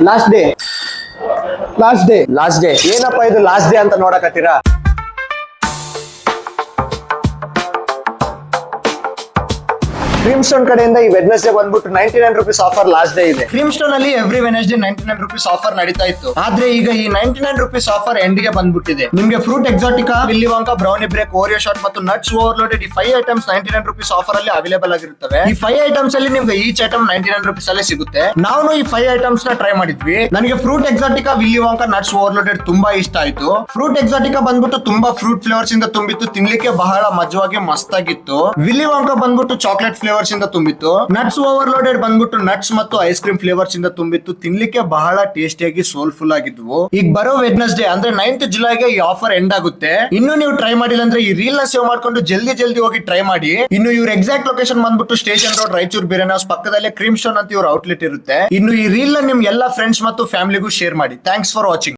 Last day last day ಏನಪ್ಪಾ ಇದು last day ಅಂತ ನೋಡಕತ್ತೀರಾ? ಕ್ರೀಮ್ ಸ್ಟೋನ್ ಕಡೆಯಿಂದ ಈ ವೆಡ್ನೆಸ್ಡೇ ಬಂದ್ಬಿಟ್ಟು 99 ರೂಪೀಸ್ ಆಫರ್ ಲಾಸ್ಟ್ ಡೇ ಇದೆ. ಕ್ರೀಮ್ ಸ್ಟೋನ್ ಅಲ್ಲಿ ಎವ್ರಿ ವೆನೆಸ್ಡೇ 99 ರೂಪೀಸ್ ಆಫರ್ ನಡೀತಾ ಇತ್ತು. ಆದ್ರೆ ಈಗ ಈ 99 ರೂಪೀಸ್ ಆಫರ್ ಎಂಡ್ ಗೆ ಬಂದ್ಬಿಟ್ಟಿದೆ. ನಿಮ್ಗೆ fruit exotica, Willy Wonka, brownie break, Oreo shot ಮತ್ತು ನಟ್ಸ್ ಓವರ್ಲೋಡೆಡ್ ಈ 5 ಐಟಮ್ಸ್ 99 ರೂಪೀಸ್ ಆಫರ್ ಅಲ್ಲಿ ಅವೈಲೇಬಲ್ ಆಗಿರುತ್ತವೆ. ಈ 5 ಐಟಮ್ಸ್ ಅಲ್ಲಿ ನಿಮ್ಗೆ ಈಚ್ ಐಟಮ್ 99 ರೂಪೀಸ್ ಅಲ್ಲೇ ಸಿಗುತ್ತೆ. ನಾವು ಈ 5 ಐಟಮ್ಸ್ ನ ಟ್ರೈ ಮಾಡಿದ್ವಿ. ನನಗೆ fruit exotica, Willy ವಾಂಕಾ, nuts overloaded ತುಂಬಾ ಇಷ್ಟ ಆಯ್ತು. ಫ್ರೂಟ್ ಎಕ್ಸಾಟಿಕಾ ಬಂದ್ಬಿಟ್ಟು ತುಂಬಾ ಫ್ರೂಟ್ ಫ್ಲೇವರ್ಸ್ ಇಂದ ತುಂಬಿತ್ತು, ತಿನ್ಲಿಕ್ಕೆ ಬಹಳ ಮಜವಾಗಿ ಮಸ್ತ್ ಆಗಿತ್ತು. ವಿಲ್ಲಿ ವಾಂಕಾ ಬಂದ್ಬಿಟ್ಟು ಚಾಕ್ಲೇಟ್ ಫ್ಲೇವರ್ಸ್ ಇಂದ ತುಂಬಿತ್ತು. ನಟ್ಸ್ ಓವರ್ಲೋಡೆಡ್ ಬಂದ್ಬಿಟ್ಟು ನಟ್ಸ್ ಮತ್ತು ಐಸ್ ಕ್ರೀಮ್ ಫ್ಲೇವರ್ಸ್ ಇಂದ ತುಂಬಿತ್ತು, ತಿನ್ಲಿಕ್ಕೆ ಬಹಳ ಟೇಸ್ಟಿಯಾಗಿ ಸೋಲ್ಫುಲ್ ಆಗಿದ್ವು. ಈಗ ಬರೋ ವೆಡ್ನೆಸ್ಡೇ ಅಂದ್ರೆ 9th ಜುಲೈಗೆ ಈ ಆಫರ್ ಎಂಡ್ ಆಗುತ್ತೆ. ಇನ್ನು ನೀವು ಟ್ರೈ ಮಾಡಿಲ್ಲ ಅಂದ್ರೆ ಈ ರೀಲ್ ನ ಸೇವ್ ಮಾಡ್ಕೊಂಡು ಜಲ್ದಿ ಹೋಗಿ ಟ್ರೈ ಮಾಡಿ. ಇನ್ನು ಇವ್ರ ಎಕ್ಸಾಕ್ಟ್ ಲೊಕೇಶನ್ ಬಂದ್ಬಿಟ್ಟು ಸ್ಟೇಷನ್ ರೋಡ್, ರಾಯಚೂರು ಬೇರೆ ಹೌಸ್ ಪಕ್ಕದಲ್ಲೇ ಕ್ರೀಮ್ ಸ್ಟೋನ್ ಅಂತ ಇವ್ರ ಔಟ್ಲೆಟ್ ಇರುತ್ತೆ. ಇನ್ನು ಈ ರೀಲ್ ನ ನಿಮ್ ಎಲ್ಲಾ ಫ್ರೆಂಡ್ಸ್ ಮತ್ತು ಫ್ಯಾಮಿಲಿಗೂ ಶೇರ್ ಮಾಡಿ. Thanks for watching.